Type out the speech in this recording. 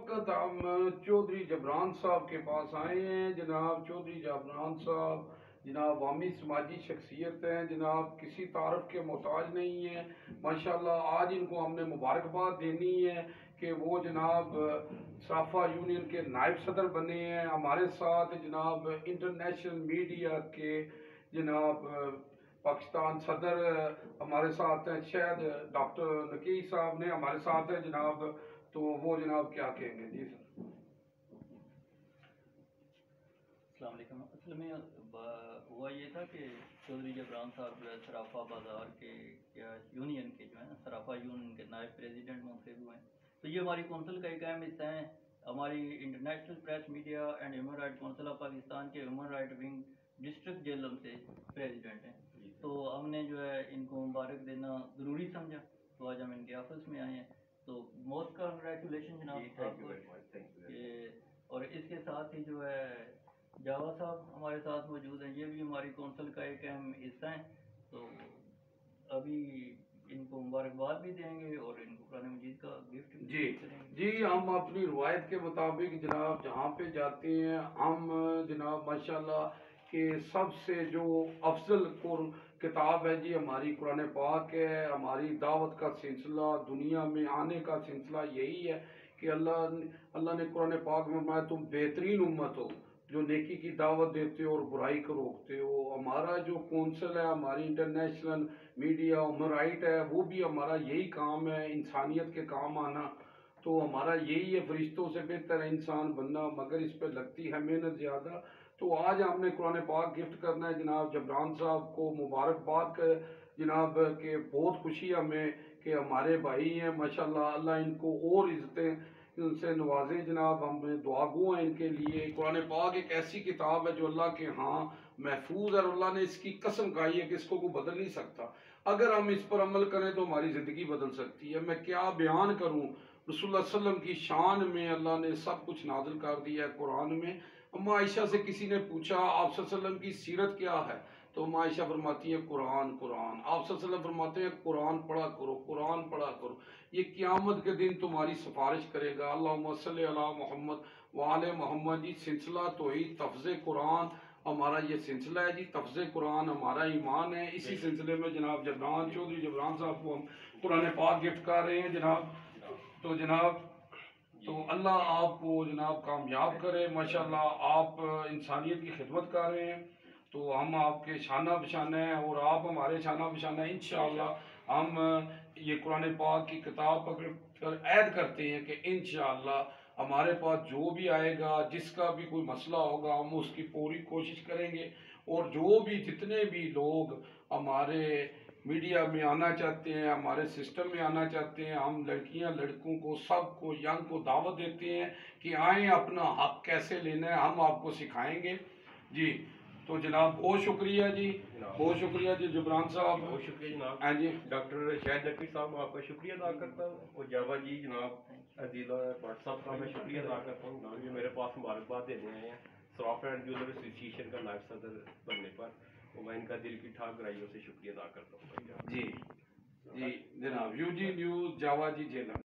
वक्त हम चौधरी जबरान साहब के पास आए हैं। जनाब चौधरी जबरान साहब जनाब अवामी समाजी शख्सियत हैं, जनाब किसी तारफ़ के मोहताज नहीं हैं। माशाल्लाह आज इनको हमने मुबारकबाद देनी है कि वो जनाब सराफा यूनियन के नायब सदर बने हैं। हमारे साथ जनाब इंटरनेशनल मीडिया के जनाब पाकिस्तान सदर हमारे साथ हैं, शायद डॉक्टर नकी साहब ने हमारे साथ है जनाब, तो वो जनाब क्या कहेंगे। जी सर। अस्सलाम वालेकुम। असल में हुआ ये था कि चौधरी जबरान साहब जो है सराफा बाज़ार के या यूनियन के जो है ना सराफा यूनियन के नायब प्रेसिडेंट मुंतखब हुए हैं। तो ये हमारी कौंसिल का एक अहम हिस्सा है। हमारी international press media and human right council of Pakistan के human right wing district Jhelum से प्रेसिडेंट हैं। तो हमने जो है इनको मुबारक देना ज़रूरी समझा, तो आज हम इनके ऑफिस में आए हैं। तो मोस्ट कंग्रेचुलेशन जनाब आपको। और इसके साथ ही जो है जावा साहब हमारे साथ मौजूद हैं, ये भी हमारी कौंसिल का एक अहम हिस्सा है। तो अभी इनको मुबारकबाद भी देंगे और इनको कुरान मजीद का गिफ्ट भी करेंगे। जी हम अपनी रवायत के मुताबिक जनाब जहाँ पे जाते हैं हम जनाब माशाल्लाह के सबसे जो अफजल किताब है जी हमारी कुरान पाक है। हमारी दावत का सिलसिला, दुनिया में आने का सिलसिला यही है कि अल्लाह ने कुरान पाक में फरमाया तुम बेहतरीन उम्मत हो जो नेकी की दावत देते हो और बुराई को रोकते हो। हमारा जो कौंसिल है, हमारी इंटरनेशनल मीडिया ह्यूमन राइट है, वो भी हमारा यही काम है, इंसानियत के काम आना। तो हमारा यही है, फरिश्तों से बेहतर है इंसान बनना, मगर इस पर लगती है मेहनत ज़्यादा। तो आज हमने कुरान पाक गिफ्ट करना है जनाब जबरान साहब को। मुबारकबाद कर जनाब के बहुत खुशी हमें कि हमारे भाई हैं माशाल्लाह, अल्लाह इनको और इज़्ज़तें उनसे नवाजे जनाब। हम दुआ गो हैं इनके लिए। कुरान पाक एक ऐसी किताब है जो अल्लाह के यहाँ महफूज है और अल्लाह ने इसकी कसम खाई है कि इसको कोई बदल नहीं सकता। अगर हम इस पर अमल करें तो हमारी ज़िंदगी बदल सकती है। मैं क्या बयान करूँ, रसूलुल्लाह सल्लल्लाहु अलैहि वसल्लम की शान में अल्लाह ने सब कुछ नाजिल कर दिया है कुरान में। अम्मा आयशा से किसी ने पूछा आप सल्लल्लाहु अलैहि वसल्लम की सीरत क्या है, तो अम्मा आयशा फरमाती है कुरान कुरान। आप सल्लल्लाहु अलैहि वसल्लम फरमाते हैं कुरान पढ़ा करो, कुरान पढ़ा करो, ये क़यामत के दिन तुम्हारी सिफारिश करेगा। अल्लाहुम्मा सल्ली अला मोहम्मद व आले मोहम्मद। ये सिलसिला तौहीद तफ़्ज़े कुरान हमारा ये सिलसिला है जी। तफ़्ज़े कुरान हमारा ईमान है। इसी सिलसिले में जनाब जबरान चौधरी जबरान साहब को हम कुरान पाक गिफ्ट कर रहे हैं जनाब। तो जनाब तो अल्लाह आपको जनाब कामयाब करे। माशाल्लाह आप इंसानियत की खिदमत कर रहे हैं, तो हम आपके शाना बशाना हैं और आप हमारे शाना बशाना हैं। इंशाअल्लाह हम ये कुरान पाक की किताब पकड़ कर ऐद करते हैं कि इंशाअल्लाह हमारे पास जो भी आएगा, जिसका भी कोई मसला होगा, हम उसकी पूरी कोशिश करेंगे। और जो भी जितने भी लोग हमारे मीडिया में आना चाहते हैं, हमारे सिस्टम में आना चाहते हैं, हम लड़कियां लड़कों को सबको यंग को दावत देते हैं कि आएँ, अपना हक कैसे लेना है हम आपको सिखाएंगे जी। तो जनाब बहुत शुक्रिया जी, बहुत शुक्रिया जी जबरान साहब। बहुत शुक्रिया जनाब। हाँ जी डॉक्टर शाहिद नकवी साहब आपका शुक्रिया अदा करता हूँ, और जावा जी जनाब अदीला भट्ट साहब का मैं शुक्रिया अदा करता हूँ जनाब, ये मेरे पास मुबारकबाद देने आए हैं सराफा एंड ज्वेलर एसोसिएशन का नायब सदर बनने पर। तो मैं इनका दिल की ठाक गहराइयों से शुक्रिया अदा करता हूँ जी जी जनाब। यूजी न्यूज़ जावा जी जेलम।